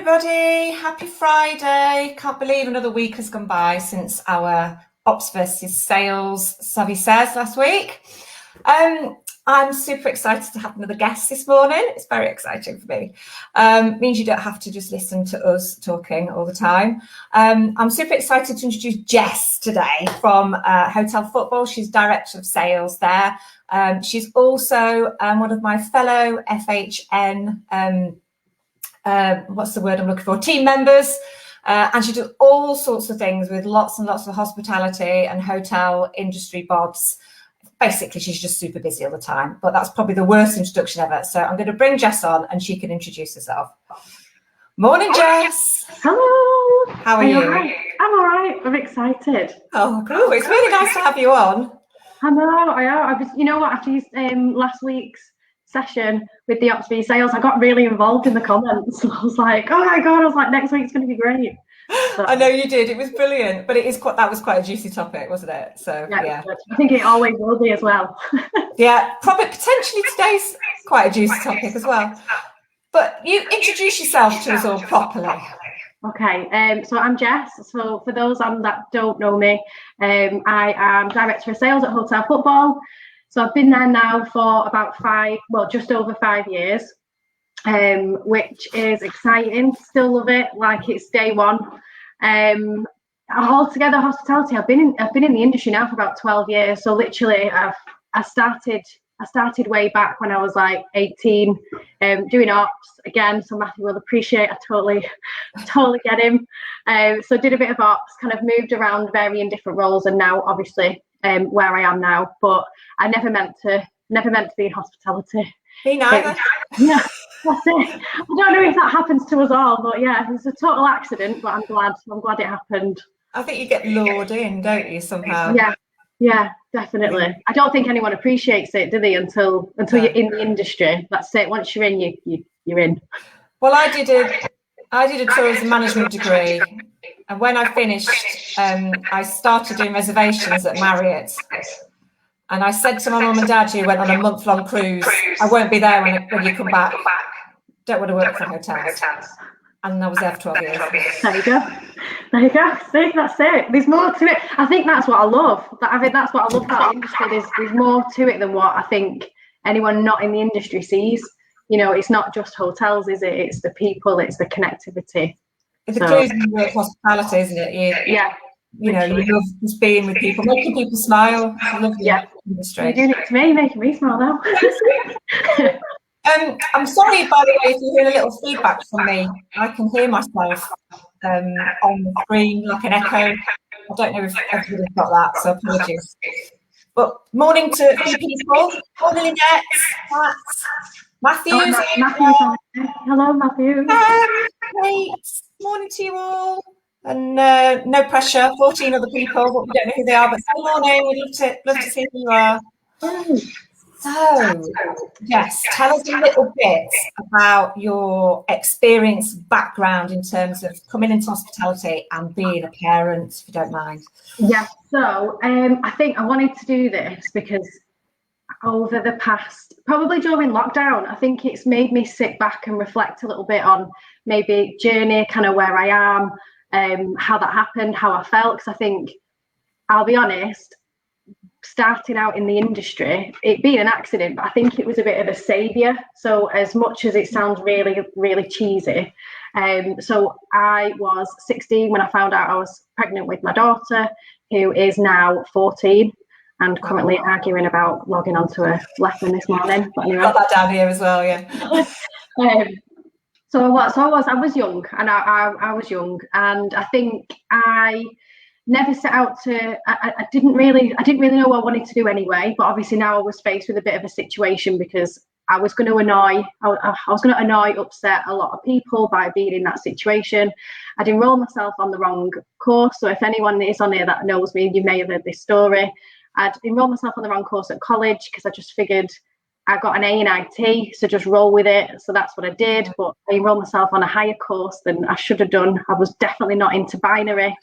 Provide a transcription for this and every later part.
everybody. Happy Friday. Can't believe another week has gone by since our Ops versus Sales Savvy Says last week. I'm super excited to have another guest this morning. It's very exciting for me. Means you don't have to just listen to us talking all the time. I'm super excited to introduce Jess today from Hotel Football. She's Director of Sales there. She's also one of my fellow FHN what's the word I'm looking for? Team members. And she does all sorts of things with lots and lots of hospitality and hotel industry bobs. Basically, she's just super busy all the time, but that's probably the worst introduction ever. So I'm going to bring Jess on and she can introduce herself. Morning, Jess. Hello. How are you? I'm all right. I'm excited. Oh, cool. It's really nice to have you on. I know. I was, you know what, after last week's session with the Ops v Sales, I got really involved in the comments. I was like, oh my God, I was like, next week's going to be great. So, I know you did. It was brilliant, but that was quite a juicy topic, wasn't it? So yeah. I think it always will be as well. Yeah, probably potentially today's quite a juicy topic as well. But you introduce yourself to us all properly. Okay, so I'm Jess. So for those that don't know me, I am Director of Sales at Hotel Football. So I've been there now for about just over 5 years, which is exciting. Still love it, like it's day one. Altogether, hospitality. I've been in the industry now for about 12 years. So literally, I started way back when I was like 18, doing ops again. So Matthew will appreciate. I totally get him. So did a bit of ops, kind of moved around varying different roles, and now obviously where I am now. But I never meant to be in hospitality. Me neither. Yeah, that's it. I don't know if that happens to us all, but yeah, it's a total accident. But I'm glad it happened. I think you get lured in, don't you, somehow? Yeah, definitely. I don't think anyone appreciates it, do they? Until you're in the industry. That's it. Once you're in, you're in. Well, I did a tourism management degree, and when I finished, I started doing reservations at Marriott. And I said to my mum and dad, who went on a month-long cruise, I won't be there when you come back. Don't want to work for hotels. And I was there for 12 years. There you go. See, that's it. There's more to it. I think that's what I love. I think that's what I love about the industry. There's more to it than what I think anyone not in the industry sees. You know, it's not just hotels, is it? It's the people, it's the connectivity. It's a cruising work hospitality, isn't it? You know, you love just being with people, making people smile. I love the industry. You're doing it to me, you're making me smile now. I'm sorry, by the way, if you hear a little feedback from me. I can hear myself on the screen like an echo. I don't know if everybody's got that, so apologies. But morning to a few people. Morning, Lynette, Matthew. Hello, Matthew. Great. Morning to you all. And no pressure, 14 other people, but we don't know who they are. But good morning, we'd love to see who you are. So, yes, tell us a little bit about your experience, background in terms of coming into hospitality and being a parent, if you don't mind. Yeah, so I think I wanted to do this because over the past, probably during lockdown, I think it's made me sit back and reflect a little bit on maybe journey, kind of where I am, how that happened, how I felt. Because I think, I'll be honest, starting out in the industry, it being an accident, but I think it was a bit of a saviour. So as much as it sounds really, really cheesy, so I was 16 when I found out I was pregnant with my daughter, who is now 14 and currently arguing about logging onto a lesson this morning. But anyway. Got that down here as well, yeah. So I was young, and I was young, and I think I never set out to. I didn't really know what I wanted to do anyway. But obviously now I was faced with a bit of a situation because I was going to annoy, upset a lot of people by being in that situation. I'd enrolled myself on the wrong course. So if anyone is on here that knows me, you may have heard this story. I'd enrolled myself on the wrong course at college because I just figured I got an A in IT, so just roll with it. So that's what I did. But I enrolled myself on a higher course than I should have done. I was definitely not into binary.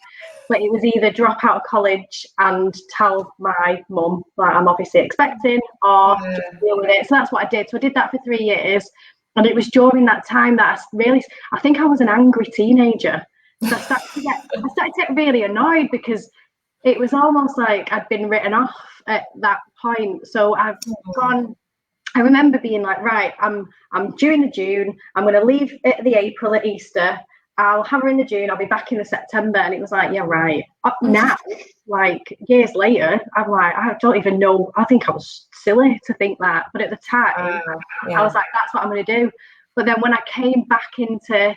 But it was either drop out of college and tell my mum that I'm obviously expecting, or just deal with it. So that's what I did. So I did that for 3 years. And it was during that time that I think I was an angry teenager. So I started to get really annoyed, because it was almost like I'd been written off at that point. So I've gone. I remember being like, right, I'm due in the June. I'm going to leave at the April at Easter. I'll have her in the June. I'll be back in the September. And it was like, yeah, right. Now, like years later, I'm like, I don't even know. I think I was silly to think that. But at the time, I was like, that's what I'm going to do. But then when I came back into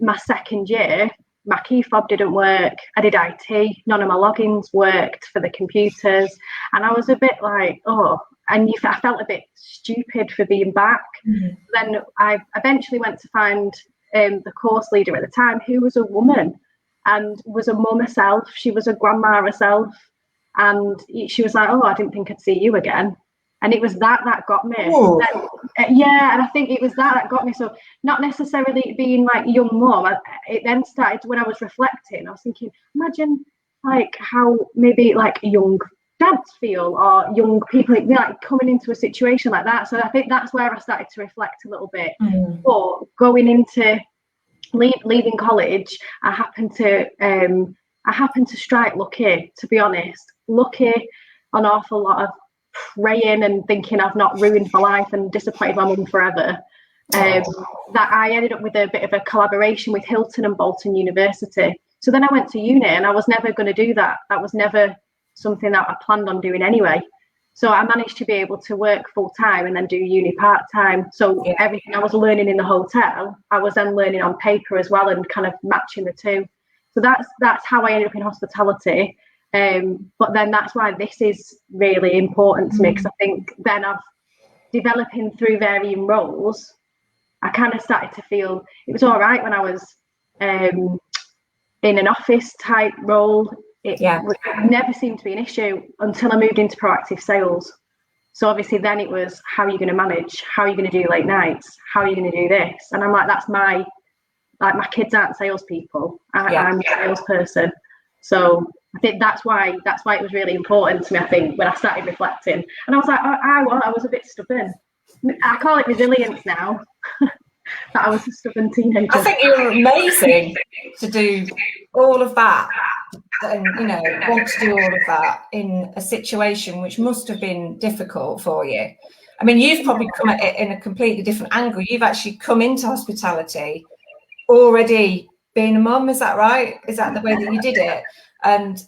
my second year, my key fob didn't work. I did IT. None of my logins worked for the computers. And I was a bit like, oh, and I felt a bit stupid for being back. Mm-hmm. Then I eventually went to find the course leader at the time, who was a woman and was a mum herself. She was a grandma herself. And she was like, oh, I didn't think I'd see you again. And it was that got me. Yeah, and I think it was that got me. So not necessarily being like young mum. It then started when I was reflecting. I was thinking, imagine like how maybe like young dads feel, or young people like coming into a situation like that. So I think that's where I started to reflect a little bit. But going into leaving college, I happened to strike lucky, to be honest. Lucky, an awful lot of praying and thinking I've not ruined my life and disappointed my mum forever. That I ended up with a bit of a collaboration with Hilton and Bolton University. So then I went to uni, and I was never going to do that. That was never something that I planned on doing anyway. So I managed to be able to work full time and then do uni part time. So everything I was learning in the hotel, I was then learning on paper as well, and kind of matching the two. So that's how I ended up in hospitality. But then that's why this is really important to me, because I think then I've developing through varying roles, I kind of started to feel it was all right when I was in an office type role. It never seemed to be an issue until I moved into proactive sales. So obviously then it was, how are you going to manage? How are you going to do late nights? How are you going to do this? And I'm like, my kids aren't salespeople. I'm a salesperson. So I think that's why it was really important to me, I think, when I started reflecting. And I was like, I was a bit stubborn. I call it resilience now. That I was a stubborn teenager. I think you're amazing to do all of that, and want to do all of that in a situation which must have been difficult for you. I mean, you've probably come at it in a completely different angle. You've actually come into hospitality already being a mum. Is that right? Is that the way that you did it? And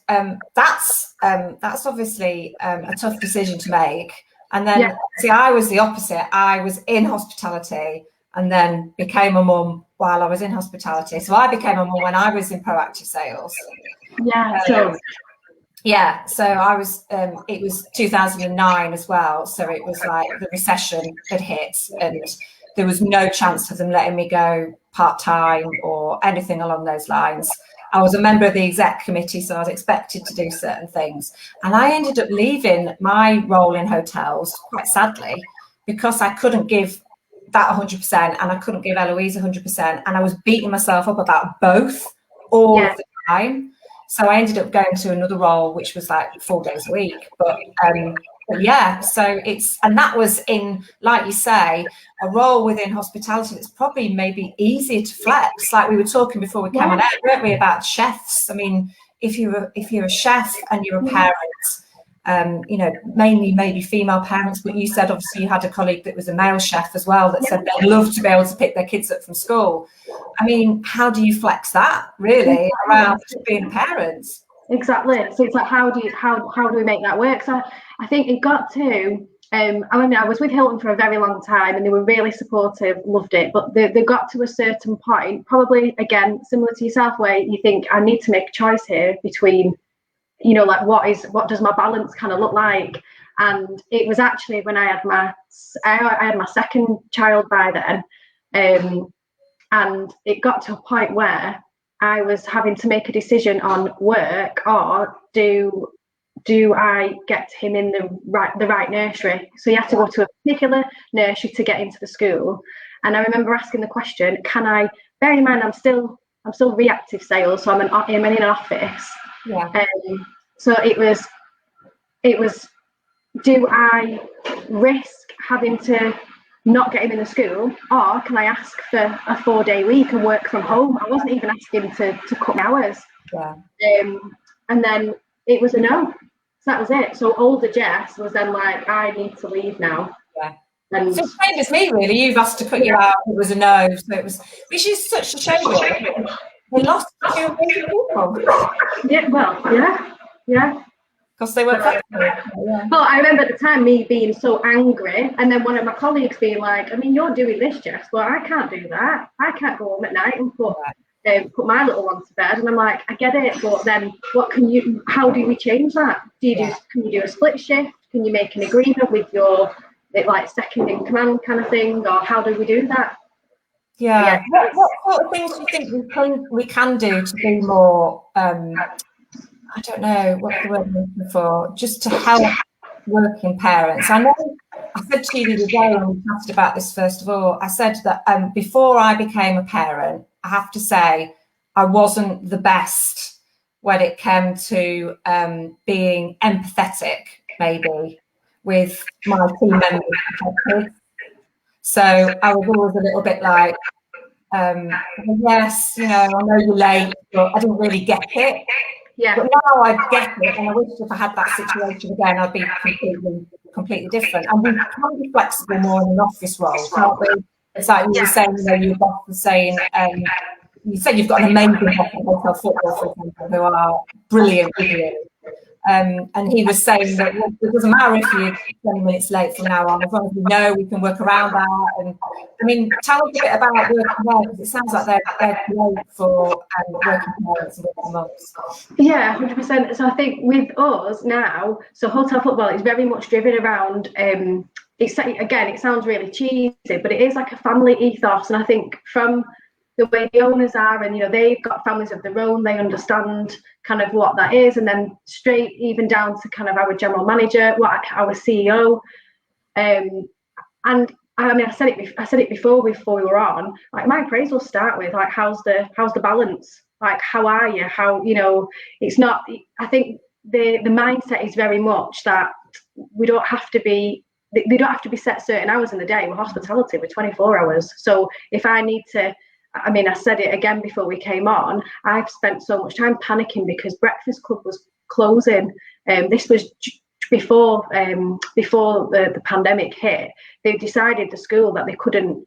that's obviously a tough decision to make. And then see, I was the opposite. I was in hospitality and then became a mum while I was in hospitality. So I became a mum when I was in proactive sales. So I was, it was 2009 as well. So it was like the recession had hit, and there was no chance of them letting me go part-time or anything along those lines. I was a member of the exec committee, so I was expected to do certain things. And I ended up leaving my role in hotels, quite sadly, because I couldn't give that 100% and I couldn't give Eloise 100%. And I was beating myself up about both all of the time. So I ended up going to another role, which was like 4 days a week. But so and that was in, like you say, a role within hospitality that's probably maybe easier to flex. Like we were talking before we came on air, weren't we, about chefs? I mean, if you're a chef and you're a parent, mainly maybe female parents, but you said obviously you had a colleague that was a male chef as well that said they'd love to be able to pick their kids up from school. I mean, how do you flex that really around being parents? Exactly. So it's like, how do we make that work? So I think it got to, I was with Hilton for a very long time and they were really supportive, loved it, but they got to a certain point, probably again, similar to yourself, where you think, I need to make a choice here between, like what does my balance kind of look like? And it was actually when I had my second child by then, and it got to a point where I was having to make a decision on work, or do I get him in the right nursery? So you have to go to a particular nursery to get into the school. And I remember asking the question, can I, bearing in mind I'm still reactive sales, so I'm in an office. So it was, do I risk having to not get him in the school, or can I ask for a 4-day week and work from home? I wasn't even asking to cut hours. Yeah. And then it was a no. So that was it. So older Jess was then like, I need to leave now. Yeah. And so same as me, really. You've asked to cut you out. It was a no. So it was, which is such a shame. We lost 2 amazing people. Yeah, well, yeah. Because they were flexible. Yeah. Well, I remember at the time me being so angry, and then one of my colleagues being like, I mean, you're doing this, Jess. Well, I can't do that. I can't go home at night and put my little one to bed. And I'm like, I get it, but then how do we change that? Can you do a split shift? Can you make an agreement with your second in command kind of thing? Or how do we do that? Yeah. What sort of things do you think we can do to be more, I don't know what the word I'm looking for, just to help working parents? I know I said to you the other day when we chatted about this, first of all, I said that before I became a parent, I have to say I wasn't the best when it came to being empathetic, maybe, with my team members. So I was always a little bit like, yes, I know you're late, but I didn't really get it. Yeah. But now I get it, and I wish if I had that situation again, I'd be completely different. And we can be flexible more in an office role, can't we? It's like you were saying, your boss was saying, you said you've got an amazing boss in hotel football, for example, who are brilliant with you. And he was saying that it doesn't matter if you're 20 minutes late from now on, as long as we know we can work around that. And I mean, tell us a bit about working there, because it sounds like they're great for working parents and working mums. Yeah, 100%. So I think with us now, so hotel football is very much driven around, it sounds really cheesy, but it is like a family ethos. And I think from the way the owners are, and they've got families of their own, they understand kind of what that is, and then straight even down to kind of our general manager, our CEO, and I mean, I said it before we were on. Like, my appraisal start with like, how's the balance? Like, how are you? It's not. I think the mindset is very much that we don't have to be. They don't have to be set certain hours in the day. We're hospitality. We're 24 hours. So if I need to. I mean, I said it again before we came on. I've spent so much time panicking because Breakfast Club was closing. This was before the pandemic hit. They decided, the school, that they couldn't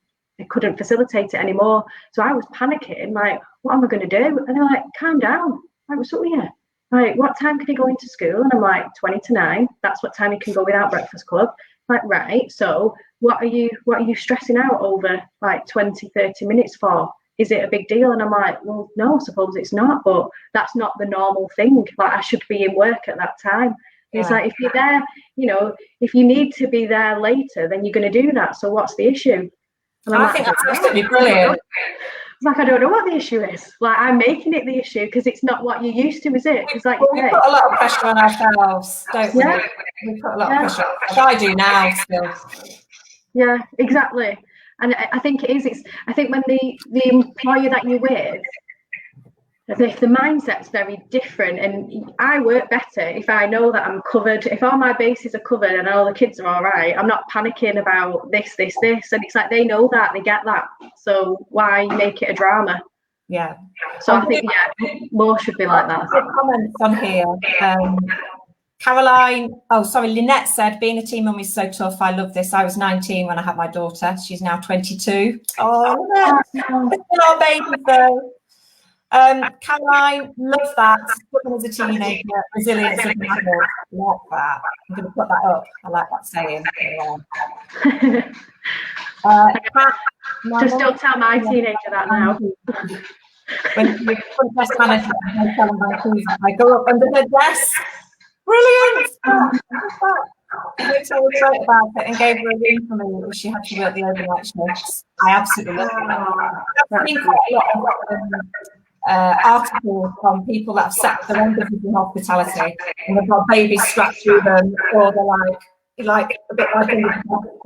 facilitate it anymore. So I was panicking, like, what am I going to do? And they're like, calm down. Like, what's up with you? Like, what time can he go into school? And I'm like, 20 to 9. That's what time he can go without Breakfast Club. Like, right, so what are you stressing out over like 20, 30 minutes for? Is it a big deal? And I'm like, well, no, I suppose it's not, but that's not the normal thing. Like, I should be in work at that time. Yeah. It's like, if you're there, if you need to be there later, then you're going to do that. So what's the issue? And I think that's absolutely brilliant. It's like, I don't know what the issue is. Like, I'm making it the issue because it's not what you're used to, is it? It's like, we put a lot of pressure on ourselves, don't we? Yeah. We put a lot of pressure on ourselves. I do now still. Yeah, exactly. And I think it is. I think when the employer that you're with, if the mindset's very different, and I work better if I know that I'm covered. If all my bases are covered and all the kids are all right, I'm not panicking about this. And it's like, they know that, they get that. So why make it a drama? Yeah. So I think, more should be like that. Comments on here. Lynette said, being a teen mum is so tough. I love this. I was 19 when I had my daughter. She's now 22. Oh, Lynette. Our baby though. Caroline, love that. As a teenager, resilience of an adult. Like that. I'm going to put that up. I like that saying. Just don't tell my teenager that now. When you're front desk manager, I go up under her desk. Brilliant! I told her great about it and gave her a ring for me if she had to work the overnight shifts. I absolutely love that. I've seen quite a lot of articles from people that have set their own business in hospitality and they've got babies strapped through them, or they're like a bit like a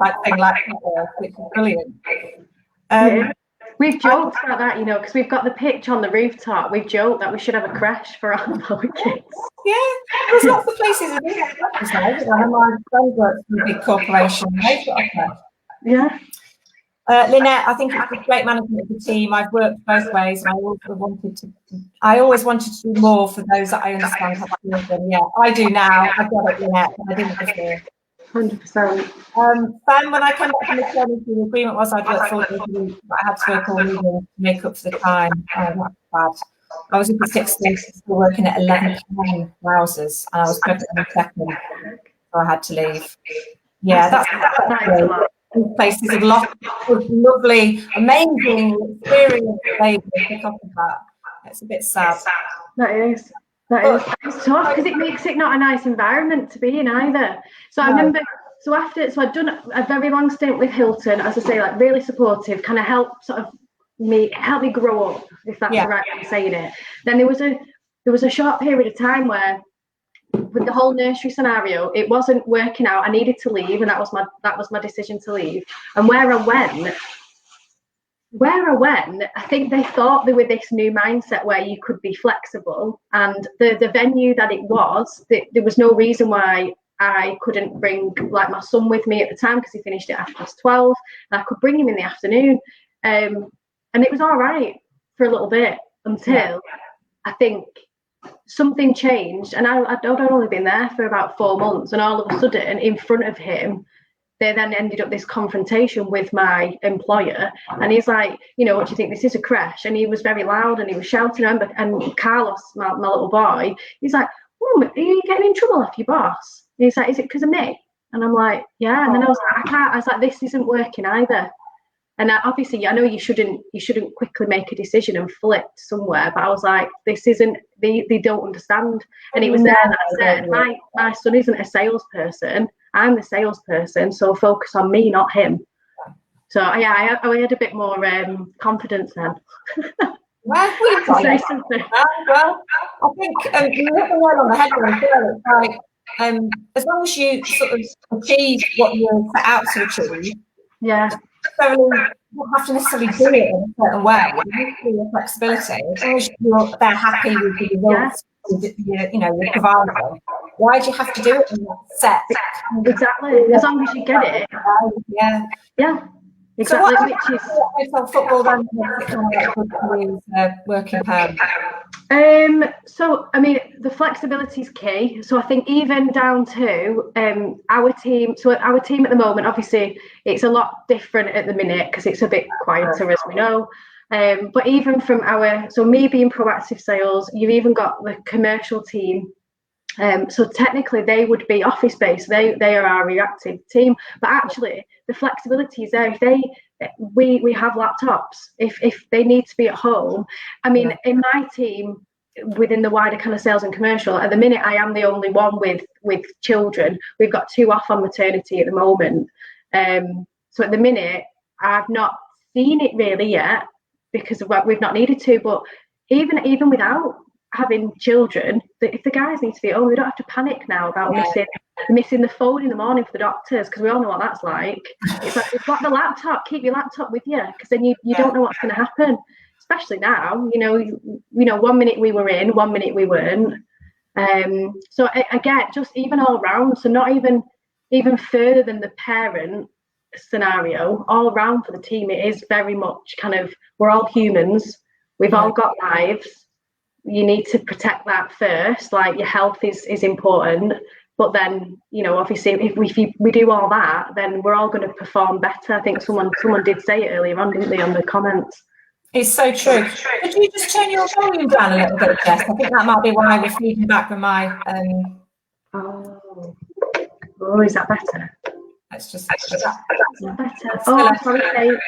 type thing like that, which is brilliant. We've joked about that, because we've got the pitch on the rooftop. We've joked that we should have a creche for our kids. Yeah, there's lots of places in there. My friend works for a big corporation. They've got a creche. Yeah. Lynette, I think it's a great management of the team. I've worked both ways, and I always wanted to do more for those that I understand have children. Yeah, I do now. I get it, Lynette, but I didn't before. 100%. Fan, when I came back from maternity, the agreement was I'd work 4 days a week, but I had to work all evening to make up for the time. That's bad. I was up at 16, still working at 11 p.m. hours, and I was pregnant on the second, so I had to leave. Yeah, that's a lot. Places of lots of lovely, amazing experience babies pick up of that. It's a bit sad. That is. It's tough because it makes it not a nice environment to be in either. So I remember, I'd done a very long stint with Hilton, as I say, like really supportive, kind of help me grow up, if that's the right way of saying it. Then there was a short period of time where, with the whole nursery scenario, it wasn't working out. I needed to leave, and that was my decision to leave. And where I went, I think they thought they were this new mindset where you could be flexible, and the venue that it was, there was no reason why I couldn't bring like my son with me at the time, because he finished it after 12, and I could bring him in the afternoon, and it was all right for a little bit until I think something changed, and I'd only been there for about 4 months, and all of a sudden in front of him they then ended up this confrontation with my employer, and he's like, what do you think, this is a crash? And he was very loud and he was shouting, and Carlos, my little boy, he's like, are you getting in trouble off your boss? And he's like, is it because of me? And I'm like, yeah. And then I was like, this isn't working either. And obviously, I know you shouldn't quickly make a decision and flip somewhere, but I was like, this isn't, they don't understand. And it was there that I said, my son isn't a salesperson, I'm the salesperson, so focus on me, not him. So yeah, I had a bit more confidence then. Well, I think you hit the nail on the head when it's like, as long as you sort of achieve what you're set out to achieve, you don't have to necessarily do it in a certain way. You need to do your flexibility. As long as they're happy with the results, you're providing. Why do you have to do it in that set? Exactly. As long as you get it. Yeah. Exactly. So which is football then working home? So I mean, the flexibility is key. So I think even down to our team. So our team at the moment, obviously, it's a lot different at the minute because it's a bit quieter, as we know. But even from so me being proactive sales, you've even got the commercial team. So technically they would be office based. They are our reactive team, but actually the flexibility is there. If we have laptops, if they need to be at home. I mean, in my team, within the wider kind of sales and commercial, at the minute I am the only one with children. We've got 2 off on maternity at the moment. So at the minute I've not seen it really yet because we've not needed to. But even without having children, if the guys need to be at home, we don't have to panic now about missing the phone in the morning for the doctors, because we all know what that's like. It's like, you've got the laptop, keep your laptop with you, because then you don't know what's going to happen, especially now. 1 minute we were in, 1 minute we weren't. So I get just even all round, so not even further than the parent scenario, all round for the team, it is very much kind of, we're all humans, we've all got lives. You need to protect that first, like your health is important, but then obviously if we do all that, then we're all going to perform better. I think someone did say it earlier on, didn't they, on the comments? It's so true. Could you just turn your volume down a little bit, Jess? I think that might be why we're feeding back from my Oh, is that better? Let's just better. Oh, sorry, Kate.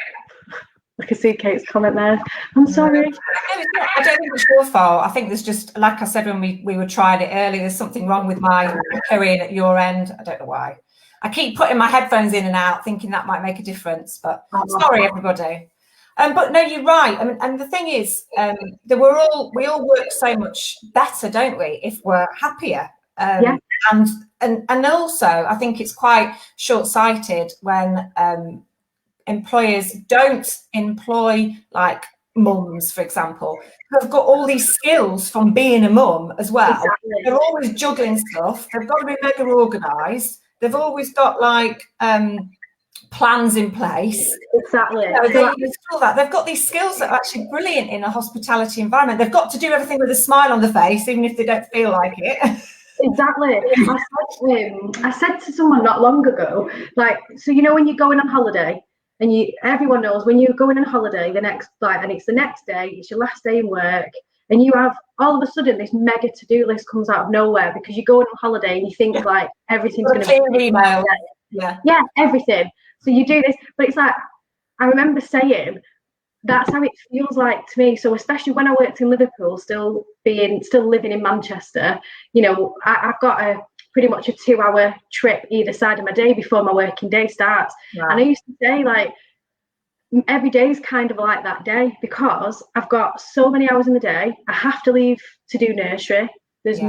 I can see Kate's comment there. I'm sorry. I don't think it's your fault. I think there's just, like I said when we were trying it earlier, there's something wrong with my echoing at your end. I don't know why. I keep putting my headphones in and out, thinking that might make a difference. But sorry, everybody. But no, you're right. I mean, and the thing is, that we all work so much better, don't we, if we're happier. And also, I think it's quite short-sighted when employers don't employ like mums, for example, who have got all these skills from being a mum as well. Exactly. They're always juggling stuff. They've got to be mega organised. They've always got like plans in place. Exactly. They've got these skills that are actually brilliant in a hospitality environment. They've got to do everything with a smile on the face, even if they don't feel like it. Exactly. I said to someone not long ago, like, so you know when you're going on holiday, and everyone knows when you're going on holiday and it's the next day, it's your last day in work, and you have all of a sudden this mega to-do list comes out of nowhere because you're going on holiday and you think like everything's going to be email. Yeah, everything. So you do this, but it's like, I remember saying that's how it feels like to me. So especially when I worked in Liverpool, still living in Manchester, you know, I've got pretty much a 2-hour trip either side of my day before my working day starts. Right. And I used to say, like, every day is kind of like that day because I've got so many hours in the day. I have to leave to do nursery. There's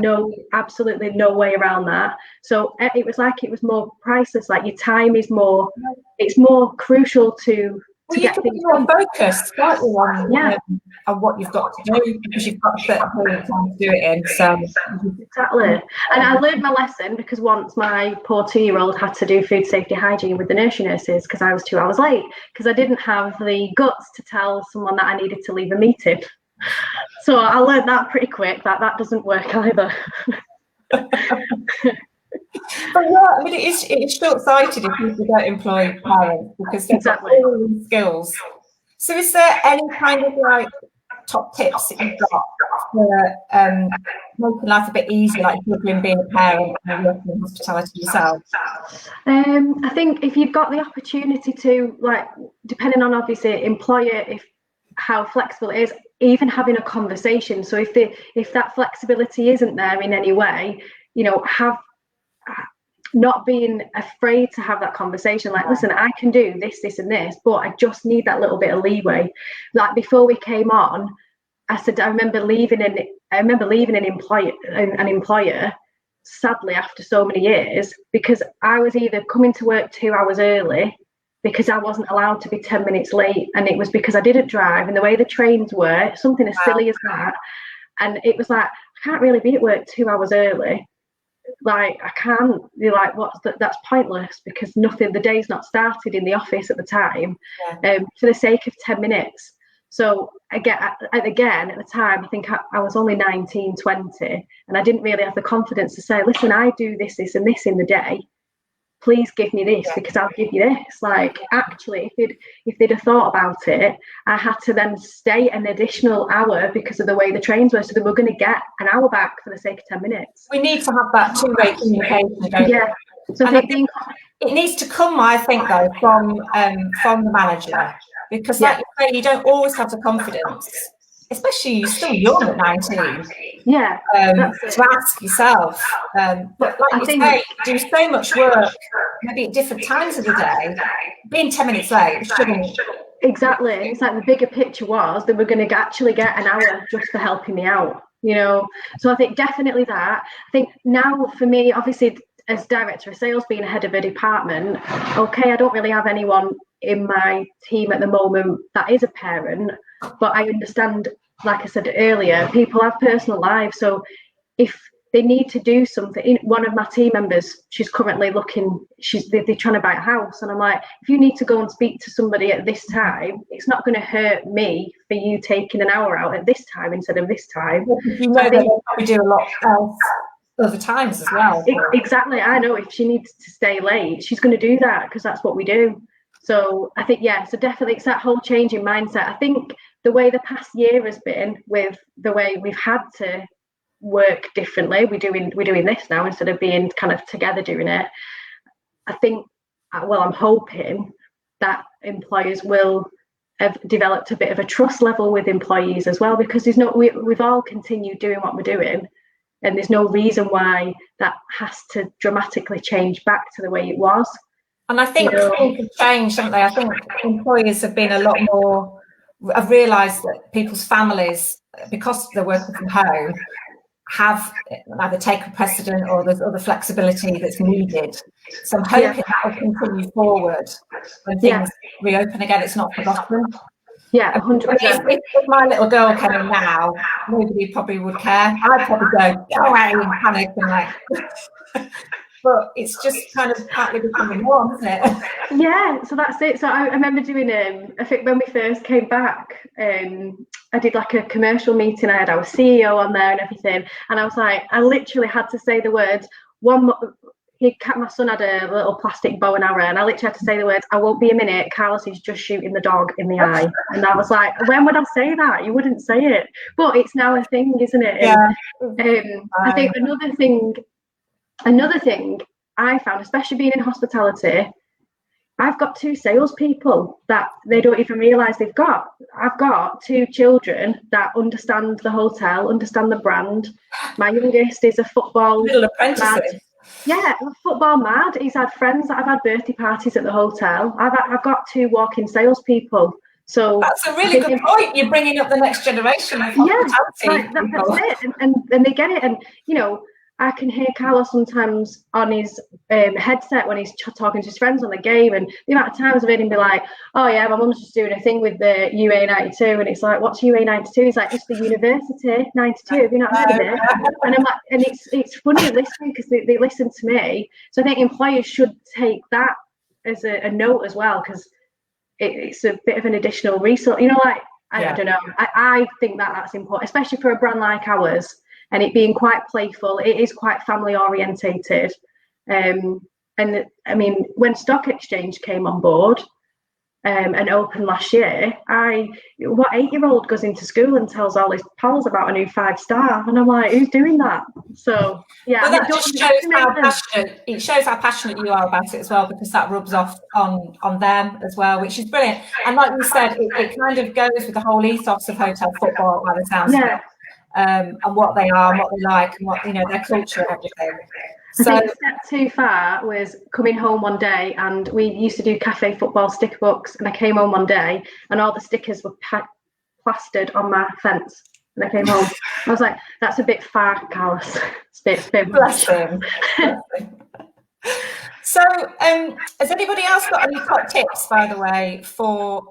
absolutely no way around that. So it was like it was more priceless. Like your time is more, it's more crucial to get things more focused slightly on what you've got to do because you've got a certain period of time to do it in. So exactly. And I learned my lesson because once my poor 2-year-old had to do food safety hygiene with the nursery nurses because I was 2 hours late because I didn't have the guts to tell someone that I needed to leave a meeting. So I learned that pretty quick that doesn't work either. But yeah, I mean, it's short-sighted if people don't employ parents because they've got all these skills. So is there any kind of like top tips that you've got for making life a bit easier, like juggling being a parent and working in hospitality yourself? I think if you've got the opportunity to, like, depending on obviously employer, how flexible it is, even having a conversation. So if that flexibility isn't there in any way, you know, not being afraid to have that conversation, like, listen, I can do this and this, but I just need that little bit of leeway. Like before we came on, I said I remember leaving an employer sadly after so many years because I was either coming to work 2 hours early because I wasn't allowed to be 10 minutes late, and it was because I didn't drive and the way the trains were, something as silly as that. And it was like, I can't really be at work 2 hours early. Like, I can't. You're like, that's pointless because the day's not started in the office at the time, for the sake of 10 minutes. So again, at the time, I think I was only 19, 20, and I didn't really have the confidence to say, listen, I do this and this in the day. Please give me this because I'll give you this. Like, actually, if they'd have thought about it, I had to then stay an additional hour because of the way the trains were. So they were going to get an hour back for the sake of 10 minutes. We need to have that two-way communication. Yeah. So I think it needs to come, I think, though, from the manager, because, like you say, you don't always have the confidence, especially you're still young at 19. Yeah. To ask yourself. But like you say, do so much work, maybe at different times of the day. Being 10 minutes late shouldn't. Exactly. It's like the bigger picture was that we're going to actually get an hour just for helping me out, you know. So I think definitely that. I think now for me, obviously, as director of sales, being head of a department, okay, I don't really have anyone in my team at the moment that is a parent, but I understand, like I said earlier, people have personal lives. So if they need to do something, one of my team members, she's currently they're trying to buy a house, and I'm like, if you need to go and speak to somebody at this time, it's not going to hurt me for you taking an hour out at this time instead of this time. You know, they probably do a lot else other times as well. Exactly. I know if she needs to stay late, she's going to do that because that's what we do. So I think, so definitely it's that whole change in mindset. I think the way the past year has been with the way we've had to work differently, we're doing this now instead of being kind of together doing it. I think, I'm hoping that employers will have developed a bit of a trust level with employees as well, because we've all continued doing what we're doing, and there's no reason why that has to dramatically change back to the way it was. And I think things have changed, haven't they? I think employers have been a lot more, have realised that people's families, because they're working from home, have either taken precedent or there's other flexibility that's needed. So I'm hoping that will continue forward when things reopen again. It's not forgotten. Yeah, 100%. If my little girl came in now, nobody probably would care. I'd probably go away and panic and like. but it's just kind of partly becoming norm, isn't it? Yeah, so that's it. So I remember doing, I think when we first came back, I did like a commercial meeting. I had our CEO on there and everything. And I was like, I literally had to say the words, my son had a little plastic bow and arrow, and I literally had to say the words, I won't be a minute, Carlos is just shooting the dog in the eye. And I was like, when would I say that? You wouldn't say it. But it's now a thing, isn't it? Yeah. And, I think another thing I found, especially being in hospitality, I've got 2 salespeople that they don't even realise they've got. I've got 2 children that understand the hotel, understand the brand. My youngest is a football little apprentice. Yeah, football mad. He's had friends that have had birthday parties at the hotel. I've got 2 walking salespeople. So that's a really good point. You're bringing up the next generation of hospitality. That's it, and they get it. And you know, I can hear Carlos sometimes on his headset when he's talking to his friends on the game, and the amount of times I've heard him be like, "Oh yeah, my mum's just doing a thing with the UA92," and it's like, "What's UA92?" He's like, "It's the University 92. Have you not heard of it?" And I'm like, and it's funny listening because they listen to me. So I think employers should take that as a note as well, because it's a bit of an additional resource. You know, like I don't know. I think that's important, especially for a brand like ours. And it being quite playful, it is quite family orientated. And I mean, when Stock Exchange came on board and opened last year, what 8-year-old goes into school and tells all his pals about a new 5-star? And I'm like, who's doing that? So yeah, well, that just shows how passionate you are about it as well, because that rubs off on them as well, which is brilliant. And like you said, it kind of goes with the whole ethos of hotel football by the sounds of it. And what they are and what they like and what, you know, their culture and everything. So I think a step too far was coming home one day, and we used to do cafe football sticker books, and I came home one day and all the stickers were plastered on my fence. And I came home, I was like, that's a bit far, Carlos. It's a bit bless him. So has anybody else got any top tips, by the way, for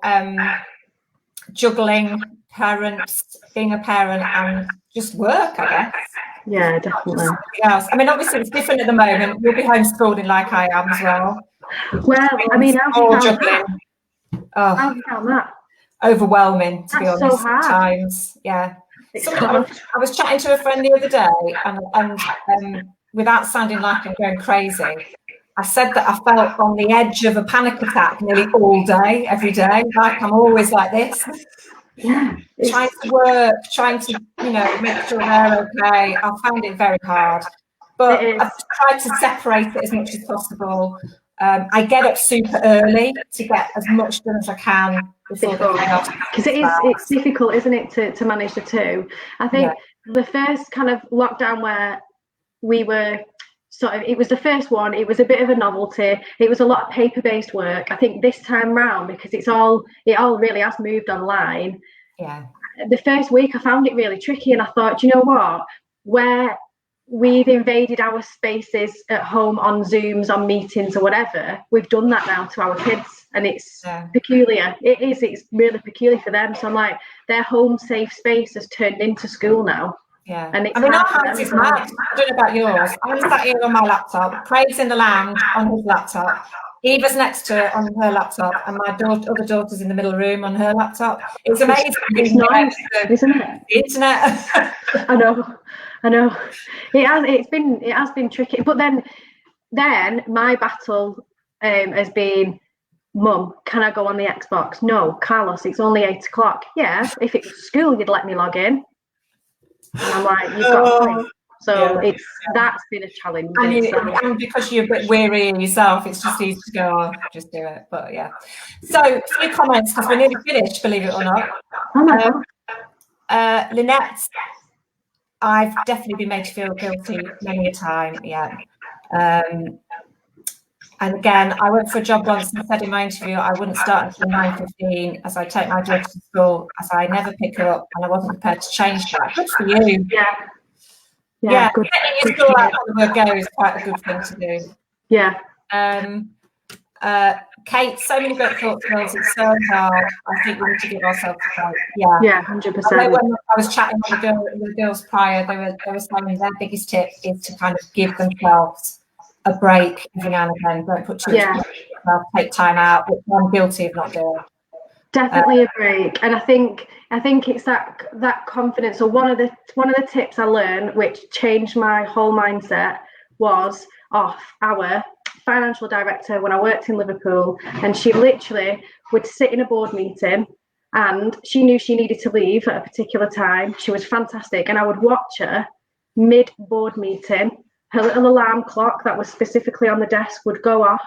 juggling parents, being a parent, and just work, I guess? Yeah, definitely. Else. I mean, obviously it's different at the moment. You'll be homeschooling like I am as well. Well, I mean, how have you found that? Overwhelming, to be honest. So hard. Sometimes, yeah. I was chatting to a friend the other day, and without sounding like I'm going crazy, I said that I felt on the edge of a panic attack nearly all day, every day. Like I'm always like this. Yeah. Trying to work, trying to, you know, make sure they're okay. I found it very hard. But I've tried to separate it as much as possible. I get up super early to get as much done as I can before the chaos. Because it's difficult, isn't it, to manage the two. I think the first kind of lockdown where we were it was the first one, it was a bit of a novelty. It was a lot of paper-based work. I think this time round, because it all really has moved online. Yeah. The first week I found it really tricky, and I thought, you know what, where we've invaded our spaces at home on Zooms, on meetings or whatever, we've done that now to our kids, and it's peculiar. It's really peculiar for them. So I'm like, their home safe space has turned into school now. Yeah, and I mean, our house is mad. I don't know about yours. I'm sat here on my laptop, Craig's in the lounge on his laptop, Eva's next to it on her laptop, and my other daughter's in the middle room on her laptop. It's amazing. It's nice, isn't it? The internet. I know. It has been tricky, but then my battle has been, Mum, can I go on the Xbox? No, Carlos, it's only 8 o'clock. Yeah, if it was school, you'd let me log in. And I'm like, you've got a point. So that's been a challenge. And because you're a bit weary yourself, it's just easy to go, just do it. But yeah. So a few comments, because we're nearly finished, believe it or not. Oh my God. Lynette, I've definitely been made to feel guilty many a time. Yeah. And again, I went for a job once and said in my interview I wouldn't start until 9:15 as I take my daughter to school, as I never pick her up, and I wasn't prepared to change that. Good for you. Yeah. Getting your school out of the go is quite a good thing to do. Yeah. Kate, so many great thoughts, girls. It's so hard. I think we need to give ourselves a break. Yeah, 100%. When I was chatting with the girls prior, they were saying their biggest tip is to kind of give themselves a break every now and again. Don't put too much pressure on yourself, take time out, which I'm guilty of not doing. Definitely a break. And I think it's that confidence. So one of the tips I learned, which changed my whole mindset, was off our financial director when I worked in Liverpool, and she literally would sit in a board meeting, and she knew she needed to leave at a particular time. She was fantastic, and I would watch her mid board meeting. Her little alarm clock that was specifically on the desk would go off,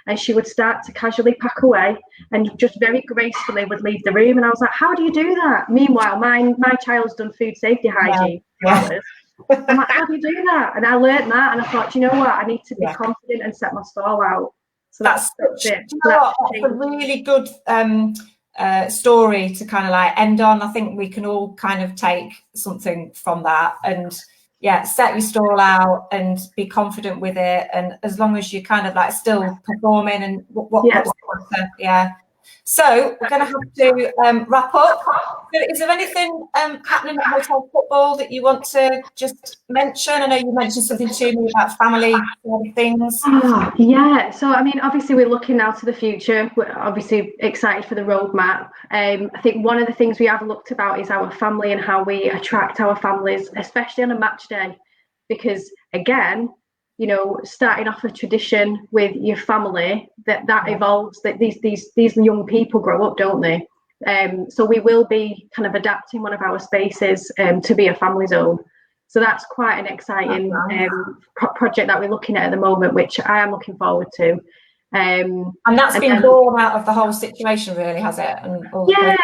and she would start to casually pack away and just very gracefully would leave the room. And I was like, how do you do that? Meanwhile, my child's done food safety hygiene for hours. I'm like, how do you do that? And I learned that, and I thought, you know what? I need to be confident and set my stall out. So that's it. That's a really good story to kind of like end on. I think we can all kind of take something from that, and set your stall out and be confident with it. And as long as you're kind of like still performing and So we're going to have to wrap up. Is there anything happening at Hotel Football that you want to just mention? I know you mentioned something to me about family things. So I mean, obviously we're looking now to the future. We're obviously excited for the roadmap. I think one of the things we have looked about is our family and how we attract our families, especially on a match day, because again, you know, starting off a tradition with your family that evolves. That these young people grow up, don't they? So we will be kind of adapting one of our spaces to be a family zone. So that's quite an exciting project that we're looking at the moment, which I am looking forward to. And that's been born out of the whole situation, really, has it? And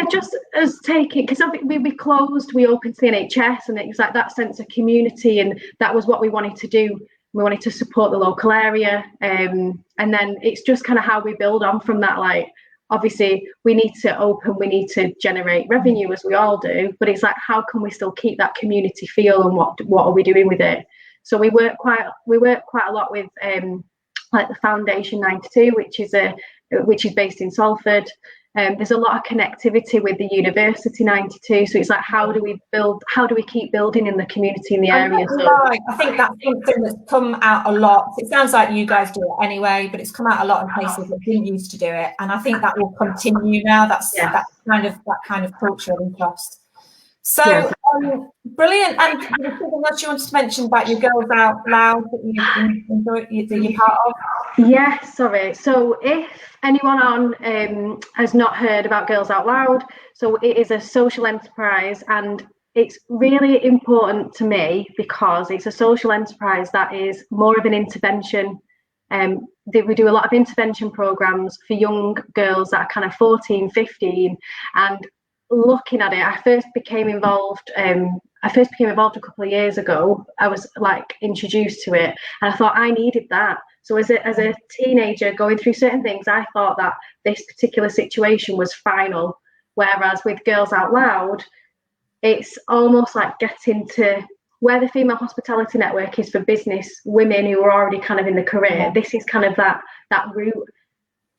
just as taking, because we closed, we opened the NHS, and it was like that sense of community, and that was what we wanted to do. We wanted to support the local area, and then it's just kind of how we build on from that. Like, obviously we need to open, we need to generate revenue, as we all do, but it's like, how can we still keep that community feel, and what are we doing with it? So we work quite a lot with like the Foundation 92, which is based in Salford. There's a lot of connectivity with the University 92, so it's like, how do we keep building in the community in the area? I think that's something that's come out a lot. It sounds like you guys do it anyway, but it's come out a lot in places that didn't used to do it, and I think that will continue now. That's that kind of culture of interest. So brilliant. And anything else you wanted to mention about your Girls Out Loud that you enjoy, that you're part of? Yeah, sorry. So if anyone on has not heard about Girls Out Loud, so it is a social enterprise, and it's really important to me because it's a social enterprise that is more of an intervention. We do a lot of intervention programs for young girls that are kind of 14, 15, and looking at it, I first became involved a couple of years ago. I was like introduced to it, and I thought I needed that. So as a teenager going through certain things, I thought that this particular situation was final. Whereas with Girls Out Loud, it's almost like getting to where the Female Hospitality Network is for business women who are already kind of in the career. This is kind of that route,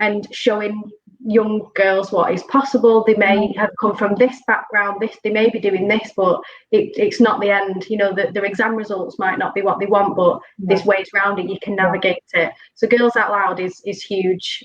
and showing young girls what is possible. They may have come from this background, they may be doing this, but it's not the end. You know, their exam results might not be what they want, but there's ways around it. You can navigate it. So Girls Out Loud is huge.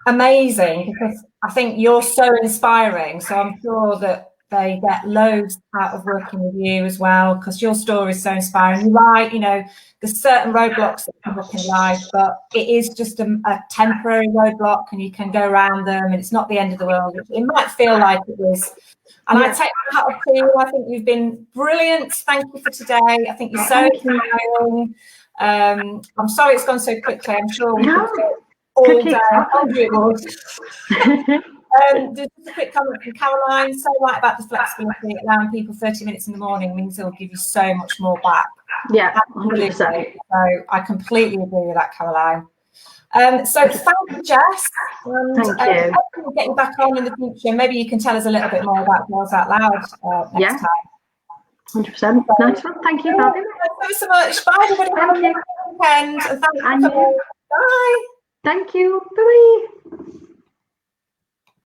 Amazing, because I think you're so inspiring. So I'm sure that they get loads out of working with you as well, because your story is so inspiring. You're right, you know, there's certain roadblocks that come up in life, but it is just a temporary roadblock, and you can go around them, and it's not the end of the world. It might feel like it is. And I take my hat off to you. I think you've been brilliant. Thank you for today. I think you're so inspiring. I'm sorry it's gone so quickly. I'm sure we could talk all day. I told you it would. Just a quick comment from Caroline. So right about the flexibility, allowing people 30 minutes in the morning means they'll give you so much more back. Yeah, 100%. So I completely agree with that, Caroline. So thank you, Jess. And thank you. Hopefully we'll get you back on in the future. Maybe you can tell us a little bit more about Girls Out Loud next time. 100%. Nice one. Thank you, Bobby. Thank you so much. Bye, everybody. Have a good weekend. And thank you. Bye. Thank you. Bye.